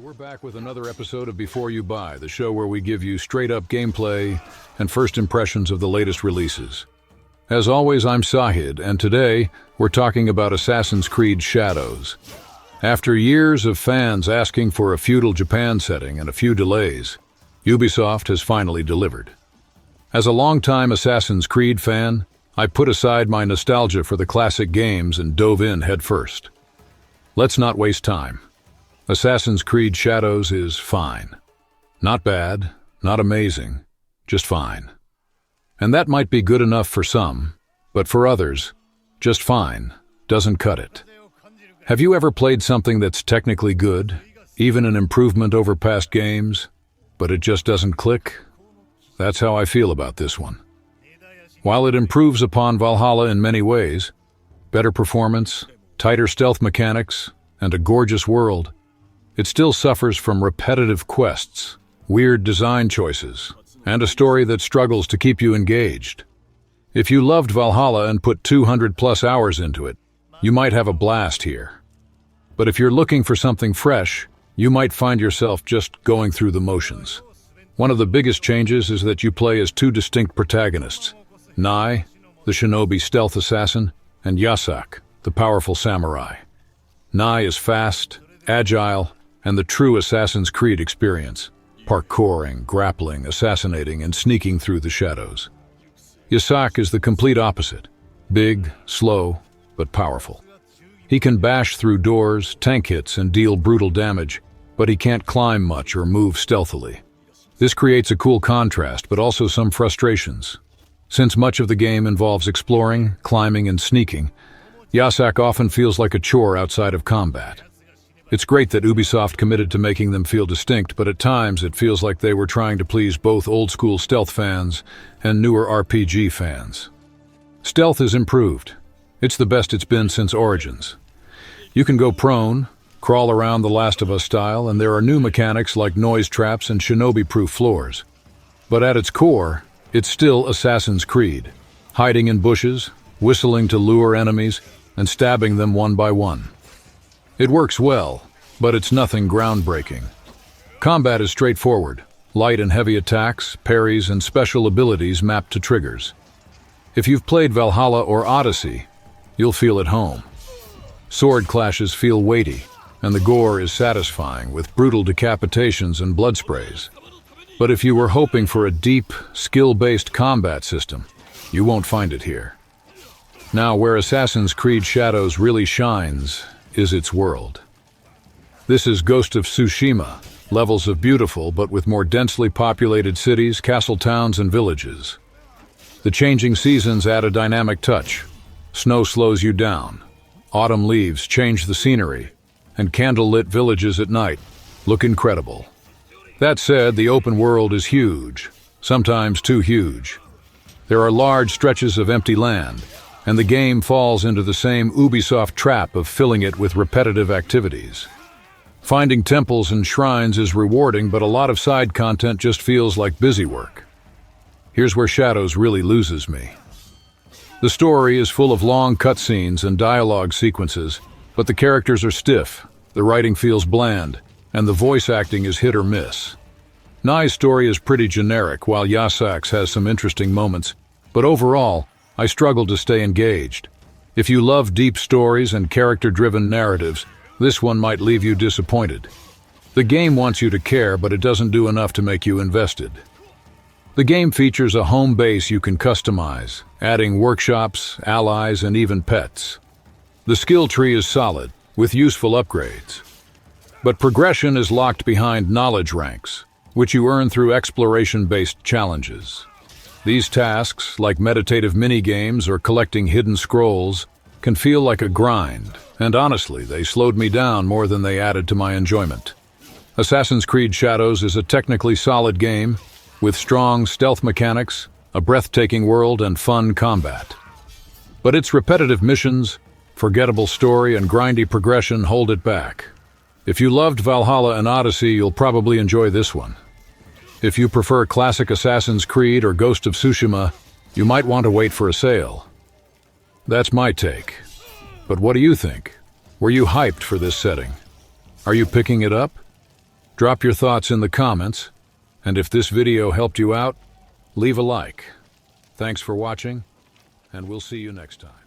We're back with another episode of Before You Buy, the show where we give you straight-up gameplay and first impressions of the latest releases. As always, I'm SAHID, and today we're talking about Assassin's Creed Shadows. After years of fans asking for a Feudal Japan setting and a few delays, Ubisoft has finally delivered. As a longtime Assassin's Creed fan, I put aside my nostalgia for the classic games and dove in headfirst. Let's not waste time. Assassin's Creed Shadows is fine. Not bad, not amazing, just fine. And that might be good enough for some, but for others, just fine doesn't cut it. Have you ever played something that's technically good, even an improvement over past games, but it just doesn't click? That's how I feel about this one. While it improves upon Valhalla in many ways, better performance, tighter stealth mechanics, and a gorgeous world, it still suffers from repetitive quests, weird design choices, and a story that struggles to keep you engaged. If you loved Valhalla and put 200+ hours into it, you might have a blast here. But if you're looking for something fresh, you might find yourself just going through the motions. One of the biggest changes is that you play as two distinct protagonists, Naoe, the shinobi stealth assassin, and Yasuke, the powerful samurai. Naoe is fast, agile, and the true Assassin's Creed experience, parkouring, grappling, assassinating, and sneaking through the shadows. Yasuke is the complete opposite, big, slow, but powerful. He can bash through doors, tank hits, and deal brutal damage, but he can't climb much or move stealthily. This creates a cool contrast, but also some frustrations. Since much of the game involves exploring, climbing, and sneaking, Yasuke often feels like a chore outside of combat. It's great that Ubisoft committed to making them feel distinct, but at times it feels like they were trying to please both old-school stealth fans and newer RPG fans. Stealth is improved. It's the best it's been since Origins. You can go prone, crawl around the Last of Us style, and there are new mechanics like noise traps and shinobi-proof floors. But at its core, it's still Assassin's Creed, hiding in bushes, whistling to lure enemies, and stabbing them one by one. It works well, but it's nothing groundbreaking. Combat is straightforward, light and heavy attacks, parries, and special abilities mapped to triggers. If you've played Valhalla or Odyssey, you'll feel at home. Sword clashes feel weighty, and the gore is satisfying with brutal decapitations and blood sprays. But if you were hoping for a deep, skill-based combat system, you won't find it here. Now, where Assassin's Creed Shadows really shines is its world. This is Ghost of Tsushima, levels of beautiful but with more densely populated cities, castle towns, and villages. The changing seasons add a dynamic touch. Snow slows you down. Autumn leaves change the scenery, and candle-lit villages at night look incredible. That said, the open world is huge, sometimes too huge. There are large stretches of empty land, and the game falls into the same Ubisoft trap of filling it with repetitive activities. Finding temples and shrines is rewarding, but a lot of side content just feels like busy work. Here's where Shadows really loses me. The story is full of long cutscenes and dialogue sequences, but the characters are stiff, the writing feels bland, and the voice acting is hit or miss. Naoe's story is pretty generic, while Yasuke's has some interesting moments, but overall, I struggle to stay engaged. If you love deep stories and character-driven narratives, this one might leave you disappointed. The game wants you to care, but it doesn't do enough to make you invested. The game features a home base you can customize, adding workshops, allies, and even pets. The skill tree is solid, with useful upgrades. But progression is locked behind knowledge ranks, which you earn through exploration-based challenges. These tasks, like meditative mini-games or collecting hidden scrolls, can feel like a grind, and honestly, they slowed me down more than they added to my enjoyment. Assassin's Creed Shadows is a technically solid game, with strong stealth mechanics, a breathtaking world, and fun combat. But its repetitive missions, forgettable story, and grindy progression hold it back. If you loved Valhalla and Odyssey, you'll probably enjoy this one. If you prefer classic Assassin's Creed or Ghost of Tsushima, you might want to wait for a sale. That's my take. But what do you think? Were you hyped for this setting? Are you picking it up? Drop your thoughts in the comments, and if this video helped you out, leave a like. Thanks for watching, and we'll see you next time.